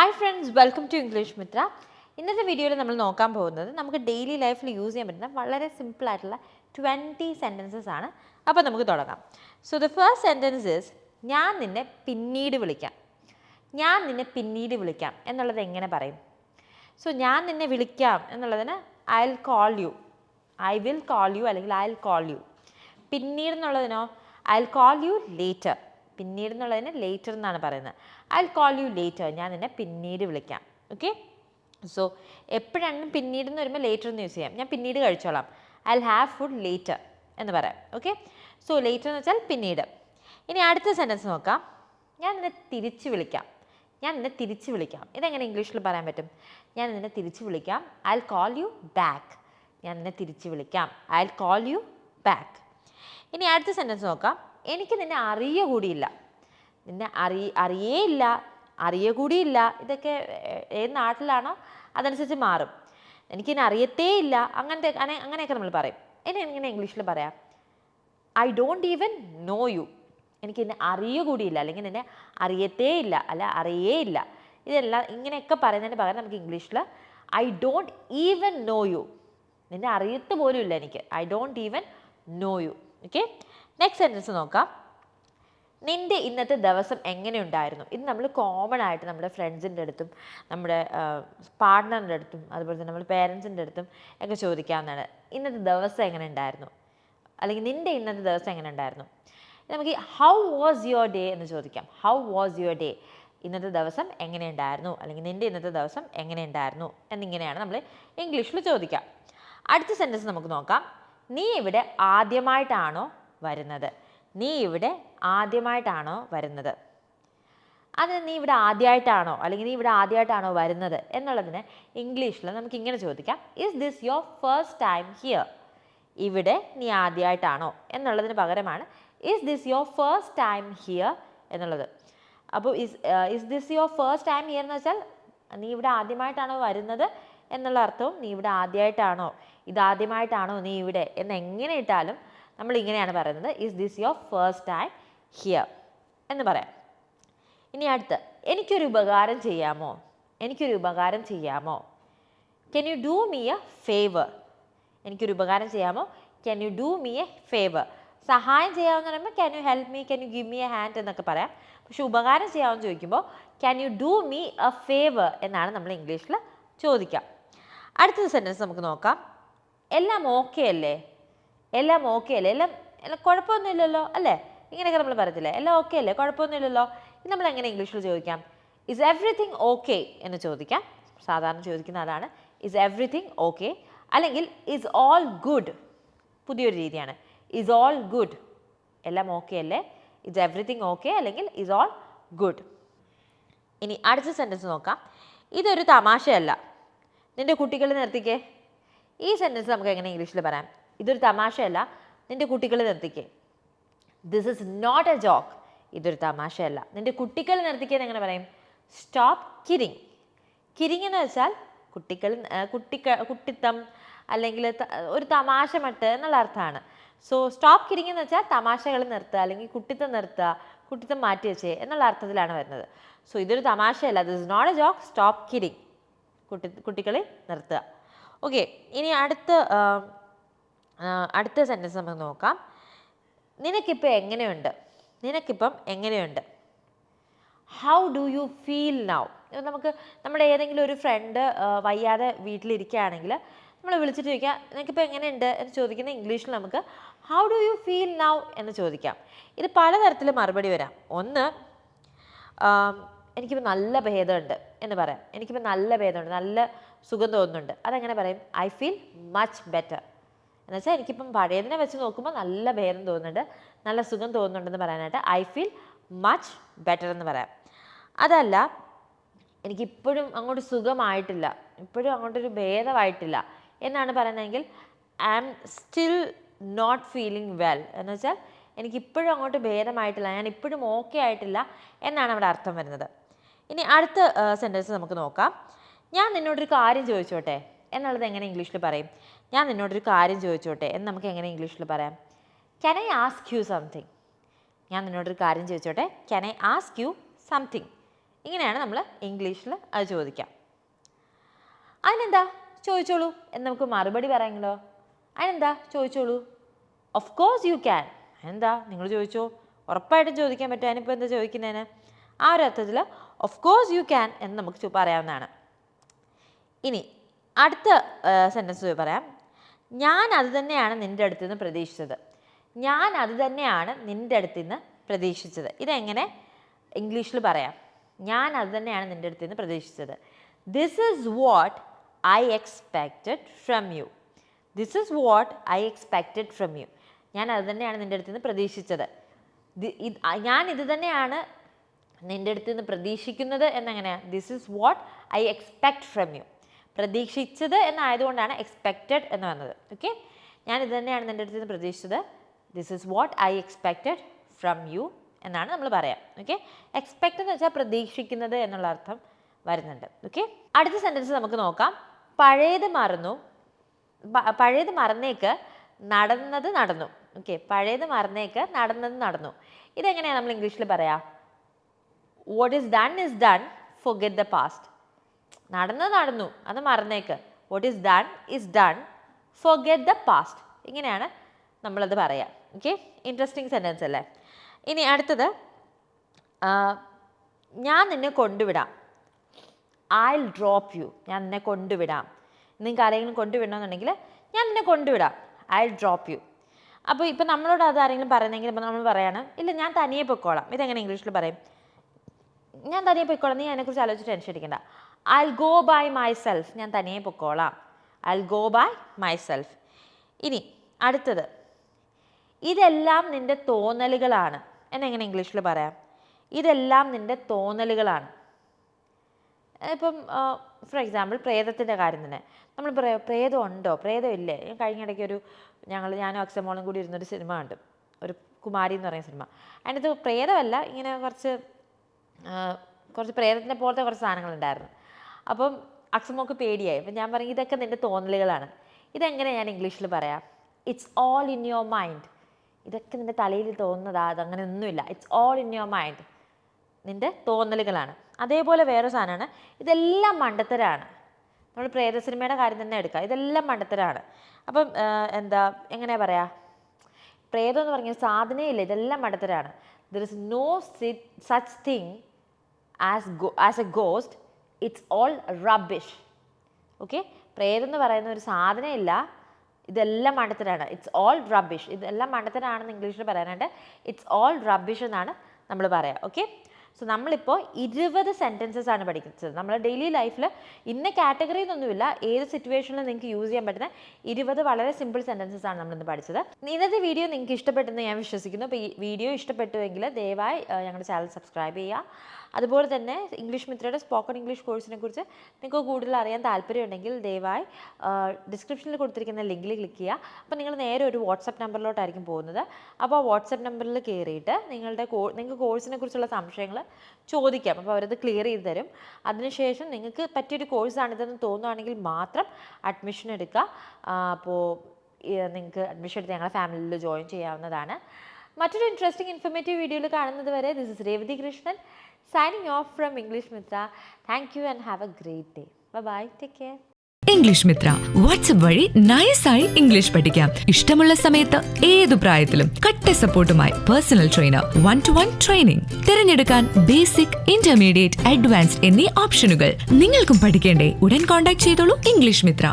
Hi friends, welcome to English Mitra. ഇന്നത്തെ വീഡിയോയിൽ നമ്മൾ നോക്കാൻ പോകുന്നത് നമുക്ക് ഡെയിലി ലൈഫിൽ യൂസ് ചെയ്യാൻ പറ്റുന്ന വളരെ സിമ്പിളായിട്ടുള്ള 20 സെൻറ്റൻസസ് ആണ്. അപ്പോൾ നമുക്ക് തുടങ്ങാം. So the first sentence is ഞാൻ നിന്നെ പിന്നീട് വിളിക്കാം. ഞാൻ നിന്നെ പിന്നീട് വിളിക്കാം എന്നുള്ളത് എങ്ങനെ പറയും? സോ ഞാൻ നിന്നെ വിളിക്കാം എന്നുള്ളതിന് I will call you, I will call you അല്ലെങ്കിൽ ഐ വിൽ കോൾ യു. പിന്നീട് എന്നുള്ളതിനോ I will call you later. പിന്നീട് എന്നുള്ളതിന് ലേറ്റർ എന്നാണ് പറയുന്നത്. I will call you later, ഞാൻ നിന്നെ പിന്നീട് വിളിക്കാം. ഓക്കെ, സോ എപ്പോഴാണ് പിന്നീട് എന്ന് വരുമ്പോൾ ലേറ്റർ എന്ന് യൂസ് ചെയ്യാം. ഞാൻ പിന്നീട് കഴിച്ചോളാം, I will have food later എന്ന് പറയാം. ഓക്കെ, സോ ലേറ്റർ എന്ന് വെച്ചാൽ പിന്നീട്. ഇനി അടുത്ത സെൻറ്റൻസ് നോക്കാം. ഞാൻ നിന്നെ തിരിച്ച് വിളിക്കാം. ഞാൻ നിന്നെ തിരിച്ച് വിളിക്കാം. ഇതെങ്ങനെ ഇംഗ്ലീഷിൽ പറയാൻ പറ്റും? ഞാൻ നിന്നെ തിരിച്ച് വിളിക്കാം, I will call you back. ഞാൻ നിന്നെ തിരിച്ച് വിളിക്കാം, I will call you back. ഇനി അടുത്ത സെൻറ്റൻസ് നോക്കാം. എനിക്ക് നിന്നെ അറിയ കൂടിയില്ല. നിന്നെ അറിയേയില്ല, അറിയ കൂടിയില്ല. ഇതൊക്കെ ഏത് നാട്ടിലാണോ അതനുസരിച്ച് മാറും. എനിക്കിന്നെ അറിയത്തേ ഇല്ല, അങ്ങനെയൊക്കെ നമ്മൾ പറയും. ഇനി എങ്ങനെ ഇംഗ്ലീഷിൽ പറയാം? I don't even know you. എനിക്ക് നിന്നെ അറിയ കൂടിയില്ല, അല്ലെങ്കിൽ നിന്നെ അറിയത്തേ ഇല്ല, അല്ല അറിയേ ഇല്ല. ഇതെല്ലാം ഇങ്ങനെയൊക്കെ പറയുന്നതിന് പകരം നമുക്ക് ഇംഗ്ലീഷിൽ I don't even know you. നിന്നെ അറിയത്ത് പോലും ഇല്ല എനിക്ക്. I don't even know you. Okay, next sentence നോക്കാം. നിൻ്റെ ഇന്നത്തെ ദിവസം എങ്ങനെയുണ്ടായിരുന്നു? ഇത് നമ്മൾ കോമൺ ആയിട്ട് നമ്മുടെ ഫ്രണ്ട്സിൻ്റെ അടുത്തും നമ്മുടെ പാർട്ട്ണറിൻ്റെ അടുത്തും അതുപോലെ തന്നെ നമ്മുടെ പേരൻസിൻ്റെ അടുത്തും ഒക്കെ ചോദിക്കാവുന്നതാണ്. ഇന്നത്തെ ദിവസം എങ്ങനെ ഉണ്ടായിരുന്നു, അല്ലെങ്കിൽ നിൻ്റെ ഇന്നത്തെ ദിവസം എങ്ങനെ ഉണ്ടായിരുന്നു? നമുക്ക് ഹൗ വാസ് യുവർ ഡേ എന്ന് ചോദിക്കാം. How was your day? ഇന്നത്തെ ദിവസം എങ്ങനെയുണ്ടായിരുന്നു, അല്ലെങ്കിൽ നിൻ്റെ ഇന്നത്തെ ദിവസം എങ്ങനെയുണ്ടായിരുന്നു എന്നിങ്ങനെയാണ് നമ്മൾ ഇംഗ്ലീഷിൽ ചോദിക്കാം. അടുത്ത സെൻറ്റൻസ് നമുക്ക് നോക്കാം. നീ ഇവിടെ ആദ്യമായിട്ടാണോ വരുന്നത്? നീ ഇവിടെ ആദ്യമായിട്ടാണോ വരുന്നത്? അത് നീ ഇവിടെ ആദ്യമായിട്ടാണോ അല്ലെങ്കിൽ നീ ഇവിടെ ആദ്യമായിട്ടാണോ വരുന്നത് എന്നുള്ളതിന് ഇംഗ്ലീഷിൽ നമുക്ക് ഇങ്ങനെ ചോദിക്കാം. Is this your first time here? ഇവിടെ നീ ആദ്യമായിട്ടാണോ എന്നുള്ളതിന് പകരമാണ് is this your first time here എന്നുള്ളത്. അപ്പോൾ is this your first time here എന്ന് വെച്ചാൽ നീ ഇവിടെ ആദ്യമായിട്ടാണോ വരുന്നത് എന്നുള്ള അർത്ഥവും നീ ഇവിടെ ആദ്യമായിട്ടാണോ, ഇതാദ്യമായിട്ടാണോ നീ ഇവിടെ എന്ന് എങ്ങനെ ഇട്ടാലും നമ്മൾ ഇങ്ങനെയാണ് പറയുന്നത്, is this your first time here എന്ന് പറയാം. ഇനി അടുത്ത്, എനിക്കൊരു ഉപകാരം ചെയ്യാമോ? എനിക്കൊരു ഉപകാരം ചെയ്യാമോ? Can you do me A favour? എനിക്കൊരു ഉപകാരം ചെയ്യാമോ? Can you do me A favour? സഹായം ചെയ്യാമെന്ന് പറയുമ്പോൾ can you help me, can you give me A hand എന്നൊക്കെ പറയാം. പക്ഷെ ഉപകാരം ചെയ്യാമെന്ന് ചോദിക്കുമ്പോൾ can you do me A favour എന്നാണ് നമ്മൾ ഇംഗ്ലീഷിൽ ചോദിക്കാം. അടുത്ത സെൻറ്റൻസ് നമുക്ക് നോക്കാം. എല്ലാം ഓക്കെ അല്ലേ? എല്ലാം ഓക്കെ അല്ലേ? എല്ലാം കുഴപ്പമൊന്നുമില്ലല്ലോ അല്ലേ? ഇങ്ങനെയൊക്കെ നമ്മൾ പറയത്തില്ലേ, എല്ലാം ഓക്കെ അല്ലേ, കുഴപ്പമൊന്നുമില്ലല്ലോ. ഇത് നമ്മൾ എങ്ങനെ ഇംഗ്ലീഷിൽ ചോദിക്കാം? ഇസ് എവറിത്തിങ് ഓക്കെ എന്ന് ചോദിക്കാം. സാധാരണ ചോദിക്കുന്ന അതാണ്, ഇസ് എവറിത്തിങ് ഓക്കെ. അല്ലെങ്കിൽ ഇസ് ഓൾ ഗുഡ്, പുതിയൊരു രീതിയാണ്. ഇസ് ഓൾ ഗുഡ്, എല്ലാം ഓക്കെ അല്ലേ? ഇസ് എവറിത്തിങ് ഓക്കെ അല്ലെങ്കിൽ ഇസ് ഓൾ ഗുഡ്. ഇനി അടുത്ത സെൻറ്റൻസ് നോക്കാം. ഇതൊരു തമാശയല്ല. നിൻ്റെ കുട്ടികളെ നിർത്തിക്കേ. ഈ സെൻറ്റൻസ് നമുക്ക് എങ്ങനെ ഇംഗ്ലീഷിൽ പറയാം? ഇതൊരു തമാശയല്ല, നിൻ്റെ കുട്ടികളെ നിർത്തിക്കേ. This is not a joke. ഇതൊരു തമാശയല്ല, നിൻ്റെ കുട്ടികളെ നിർത്തിക്കേ എന്ന് എങ്ങനെ പറയും? Stop kidding. കിഡിങ് എന്ന് വെച്ചാൽ കുട്ടിത്തം അല്ലെങ്കിൽ ഒരു തമാശ മട്ട് എന്നുള്ള അർത്ഥമാണ്. സോ സ്റ്റോപ്പ് കിഡിങ് എന്ന് വെച്ചാൽ തമാശകൾ നിർത്തുക അല്ലെങ്കിൽ കുട്ടിത്തം നിർത്തുക, കുട്ടിത്തം മാറ്റി വെച്ചേ എന്നുള്ള അർത്ഥത്തിലാണ് വരുന്നത്. സോ ഇതൊരു തമാശയല്ല, this is not a joke, stop kidding. കുട്ടികളെ നിർത്തുക. ഓക്കെ, ഇനി അടുത്ത സെൻറ്റൻസ് നമുക്ക് നോക്കാം. നിനക്കിപ്പോൾ എങ്ങനെയുണ്ട്? നിനക്കിപ്പം എങ്ങനെയുണ്ട്? How do you feel now? നമുക്ക് നമ്മുടെ ഏതെങ്കിലും ഒരു ഫ്രണ്ട് വയ്യാതെ വീട്ടിലിരിക്കുകയാണെങ്കിൽ നമ്മൾ വിളിച്ചിട്ട് ചോദിക്കാം നിനക്കിപ്പോൾ എങ്ങനെയുണ്ട് എന്ന് ചോദിക്കുന്ന ഇംഗ്ലീഷിൽ നമുക്ക് how do you feel now എന്ന് ചോദിക്കാം. ഇത് പലതരത്തിൽ മറുപടി വരാം. ഒന്ന്, എനിക്കിപ്പോൾ നല്ല ഭേദമുണ്ട് എന്ന് പറയാം. എനിക്കിപ്പോൾ നല്ല ഭേദമുണ്ട്, നല്ല സുഖം തോന്നുന്നുണ്ട്. അതെങ്ങനെ പറയും? ഐ ഫീൽ മച്ച് ബെറ്റർ എന്ന് വെച്ചാൽ എനിക്കിപ്പം പഴയതിനെ വെച്ച് നോക്കുമ്പോൾ നല്ല ഭേദം തോന്നുന്നുണ്ട്, നല്ല സുഖം തോന്നുന്നുണ്ടെന്ന് പറയാനായിട്ട് ഐ ഫീൽ മച്ച് ബെറ്റർ എന്ന് പറയാം. അതല്ല, എനിക്കിപ്പോഴും അങ്ങോട്ട് സുഖമായിട്ടില്ല, ഇപ്പോഴും അങ്ങോട്ടൊരു ഭേദമായിട്ടില്ല എന്നാണ് പറയുന്നതെങ്കിൽ I am still not feeling well എന്ന് വെച്ചാൽ എനിക്കിപ്പോഴും അങ്ങോട്ട് ഭേദമായിട്ടില്ല, ഞാൻ ഇപ്പോഴും ഓക്കെ ആയിട്ടില്ല എന്നാണ് അവിടെ അർത്ഥം വരുന്നത്. ഇനി അടുത്ത സെൻറ്റൻസ് നമുക്ക് നോക്കാം. ഞാൻ നിന്നോടൊരു കാര്യം ചോദിച്ചോട്ടെ എന്നുള്ളത് എങ്ങനെ ഇംഗ്ലീഷിൽ പറയും? ഞാൻ നിന്നോടൊരു കാര്യം ചോദിച്ചോട്ടെ എന്ന് നമുക്ക് എങ്ങനെ ഇംഗ്ലീഷിൽ പറയാം? Can I ask you something? ഞാൻ നിന്നോടൊരു കാര്യം ചോദിച്ചോട്ടെ, can I ask you something? ഇങ്ങനെയാണ് നമ്മൾ ഇംഗ്ലീഷിൽ അത് ചോദിക്കാം. അതിനെന്താ ചോദിച്ചോളൂ എന്ന് നമുക്ക് മറുപടി പറയാമെങ്കിലോ? അതിനെന്താ ചോദിച്ചോളൂ. Of course you can. എന്താ നിങ്ങൾ ചോദിച്ചോ, ഉറപ്പായിട്ടും ചോദിക്കാൻ പറ്റും. അതിനിപ്പോൾ എന്താ ചോദിക്കുന്നതിന്? ആ ഒരു അർത്ഥത്തിൽ ഓഫ് കോഴ്സ് യു ക്യാൻ എന്ന് നമുക്ക് പറയാവുന്നതാണ്. ഇനി അടുത്ത സെൻറ്റൻസ് പറയാം. ഞാൻ അത് തന്നെയാണ് നിൻ്റെ അടുത്ത് നിന്ന് പ്രതീക്ഷിച്ചത്. ഞാൻ അത് തന്നെയാണ് നിൻ്റെ അടുത്ത് നിന്ന് പ്രതീക്ഷിച്ചത്. ഇതെങ്ങനെ ഇംഗ്ലീഷിൽ പറയാം? ഞാൻ അത് തന്നെയാണ് നിൻ്റെ അടുത്ത് നിന്ന് പ്രതീക്ഷിച്ചത്. This is what I expected from you. This is what I expected from you. ഞാൻ അത് തന്നെയാണ് നിൻ്റെ അടുത്ത് നിന്ന് പ്രതീക്ഷിച്ചത്. ഞാൻ ഇത് തന്നെയാണ് നിൻ്റെ അടുത്ത് നിന്ന് പ്രതീക്ഷിക്കുന്നത് എന്നെങ്ങനെയാണ്? This is what I expect from you. പ്രതീക്ഷിച്ചത് എന്നായതുകൊണ്ടാണ് എക്സ്പെക്റ്റഡ് എന്ന് വന്നത്. ഓക്കെ, ഞാൻ ഇത് തന്നെയാണ് നിൻ്റെ അടുത്ത് നിന്ന് പ്രതീക്ഷിച്ചത്. This is what I expected from you എന്നാണ് നമ്മൾ പറയാം. ഓക്കെ, എക്സ്പെക്റ്റ് എന്ന് വെച്ചാൽ പ്രതീക്ഷിക്കുന്നത് എന്നുള്ള അർത്ഥം വരുന്നുണ്ട്. ഓക്കെ, അടുത്ത സെൻറ്റൻസ് നമുക്ക് നോക്കാം. പഴയത് മറന്നേക്ക് നടന്നത് നടന്നു. ഓക്കെ, പഴയത് മറന്നേക്ക് നടന്നത് നടന്നു. ഇതെങ്ങനെയാണ് നമ്മൾ ഇംഗ്ലീഷിൽ പറയാം? What is done is done, forget the past. നടന്നത് നടന്നു, അത് മറന്നേക്ക്. What is done is done, forget the past. ഇങ്ങനെയാണ് നമ്മളത് പറയാം. ഓക്കെ, ഇൻട്രസ്റ്റിംഗ് സെൻറ്റൻസ് അല്ലേ? ഇനി അടുത്തത്, ഞാൻ നിന്നെ കൊണ്ടുവിടാം. I will drop you. ഞാൻ നിന്നെ കൊണ്ടുവിടാം. നിങ്ങൾക്ക് ആരെങ്കിലും കൊണ്ടുവിടണമെന്നുണ്ടെങ്കിൽ ഞാൻ നിന്നെ കൊണ്ടുവിടാം. I will drop you. അപ്പോൾ ഇപ്പോൾ നമ്മളോട് അത് ആരെങ്കിലും പറയുന്നെങ്കിൽ ഇപ്പോൾ നമ്മൾ പറയാണ്, ഇല്ല ഞാൻ തനിയെ പൊയ്ക്കോളാം. ഇതെങ്ങനെ ഇംഗ്ലീഷിൽ പറയും? ഞാൻ തനിയെ പൊയ്ക്കോളാം, നീ അതിനെക്കുറിച്ച് ആലോചിച്ച് ടെൻഷൻ അടിക്കണ്ട. I will go by myself. ഞാൻ തനിയെ പൊയ്ക്കോളാം. I will go by myself. ഇനി അടുത്തത്, ഇതെല്ലാം നിൻ്റെ തോന്നലുകളാണ് എന്നെങ്ങനെ ഇംഗ്ലീഷിൽ പറയാം? ഇതെല്ലാം നിൻ്റെ തോന്നലുകളാണ്. ഇപ്പം ഫോർ എക്സാമ്പിൾ പ്രേതത്തിൻ്റെ കാര്യം തന്നെ നമ്മൾ പറയാം, പ്രേതം ഉണ്ടോ പ്രേതം ഇല്ലേ? കഴിഞ്ഞിടയ്ക്ക് ഞാനും അക്സമോളും കൂടി ഇരുന്നൊരു സിനിമ ഉണ്ട്, ഒരു കുമാരി എന്ന് പറയുന്ന സിനിമ. അതിനകത്ത് പ്രേതമല്ല, ഇങ്ങനെ കുറച്ച് പ്രേതത്തിനെ പോലത്തെ കുറച്ച് സാധനങ്ങളുണ്ടായിരുന്നു. അപ്പം അക്സമോക്ക് പേടിയായി. അപ്പം ഞാൻ പറയും, ഇതൊക്കെ നിൻ്റെ തോന്നലുകളാണ്. ഇതെങ്ങനെ ഞാൻ ഇംഗ്ലീഷിൽ പറയാം? It's all in your mind. ഇതൊക്കെ നിൻ്റെ തലയിൽ തോന്നുന്നതാ, അതങ്ങനെ ഒന്നുമില്ല. It's all in your mind. നിൻ്റെ തോന്നലുകളാണ്. അതേപോലെ വേറൊരു സാധനമാണ്, ഇതെല്ലാം മണ്ടത്തരാണ്. നമ്മൾ പ്രേത സിനിമയുടെ കാര്യം തന്നെ എടുക്കുക, ഇതെല്ലാം മണ്ടത്തരാണ്. അപ്പം എങ്ങനെയാ പറയാ? പ്രേതം എന്ന് പറഞ്ഞ സാധനയില്ല, ഇതെല്ലാം മണ്ടത്തരാണ്. There is no such thing as a ghost, it's all rubbish. Okay, പ്രേതം എന്ന് പറയുന്ന ഒരു സാധനമില്ല, ഇതെല്ലാം മണ്ടത്തരാണ്. It's all rubbish. ഇതെല്ലാം മണ്ടത്തരാണെന്ന് ഇംഗ്ലീഷിൽ പറയാനായിട്ട് ഇറ്റ്സ് ഓൾ റബ്ബിഷ് എന്നാണ് നമ്മൾ പറയുക. ഓക്കെ, സോ നമ്മളിപ്പോൾ 20 സെൻറ്റൻസസ് ആണ് പഠിക്കുന്നത്. നമ്മൾ ഡെയിലി ലൈഫിൽ ഇന്ന കാറ്റഗറി എന്നൊന്നുമില്ല, ഏത് സിറ്റുവേഷനിലും നിങ്ങൾക്ക് യൂസ് ചെയ്യാൻ പറ്റുന്ന 20 വളരെ സിമ്പിൾ സെൻറ്റൻസസ് ആണ് നമ്മളിന്ന് പഠിച്ചത്. ഇന്നത്തെ വീഡിയോ നിങ്ങൾക്ക് ഇഷ്ടപ്പെട്ടെന്ന് ഞാൻ വിശ്വസിക്കുന്നു. അപ്പോൾ ഈ വീഡിയോ ഇഷ്ടപ്പെട്ടുവെങ്കിൽ ദയവായി ഞങ്ങളുടെ ചാനൽ സബ്സ്ക്രൈബ് ചെയ്യുക. അതുപോലെ തന്നെ ഇംഗ്ലീഷ് മിത്രയുടെ സ്പോക്കൺ ഇംഗ്ലീഷ് കോഴ്സിനെ കുറിച്ച് നിങ്ങൾക്ക് കൂടുതൽ അറിയാൻ താല്പര്യമുണ്ടെങ്കിൽ ദയവായി ഡിസ്ക്രിപ്ഷനിൽ കൊടുത്തിരിക്കുന്ന ലിങ്കിൽ ക്ലിക്ക് ചെയ്യുക. അപ്പോൾ നിങ്ങൾ നേരെ ഒരു വാട്സപ്പ് നമ്പറിലോട്ടായിരിക്കും പോകുന്നത്. അപ്പോൾ ആ വാട്സപ്പ് നമ്പറിൽ കയറിയിട്ട് നിങ്ങൾക്ക് കോഴ്സിനെ കുറിച്ചുള്ള സംശയങ്ങൾ ചോദിക്കാം. അപ്പോൾ അവരത് ക്ലിയർ ചെയ്ത് തരും. അതിനുശേഷം നിങ്ങൾക്ക് പറ്റിയൊരു കോഴ്സാണിതെന്ന് തോന്നുകയാണെങ്കിൽ മാത്രം അഡ്മിഷൻ എടുക്കുക. അപ്പോൾ നിങ്ങൾക്ക് അഡ്മിഷൻ എടുത്ത് ഞങ്ങളുടെ ഫാമിലിയിൽ ജോയിൻ ചെയ്യാവുന്നതാണ്. മറ്റൊരു ഇൻട്രസ്റ്റിംഗ് ഇൻഫോർമേറ്റീവ് വീഡിയോയിൽ കാണുന്നത് വരെ this is Revathi Krishnan signing off from English Mithra. Thank you and have a great day. Bye bye. Take care. English Mitra WhatsApp വഴി നൈസായി ഇംഗ്ലീഷ് പഠിക്കാം. ഇഷ്ടമുള്ള സമയത്ത് ഏതു പ്രായത്തിലും കട്ട സപ്പോർട്ടുമായി പേഴ്സണൽ ട്രെയിനർ, 1-to-1 ട്രെയിനിങ്. തിരഞ്ഞെടുക്കാൻ ബേസിക്, ഇന്റർമീഡിയറ്റ്, അഡ്വാൻസ്ഡ് എന്നീ ഓപ്ഷനുകൾ. നിങ്ങൾക്കും പഠിക്കേണ്ടേ? ഉടൻ കോൺടാക്ട് ചെയ്തോളൂ ഇംഗ്ലീഷ് മിത്ര.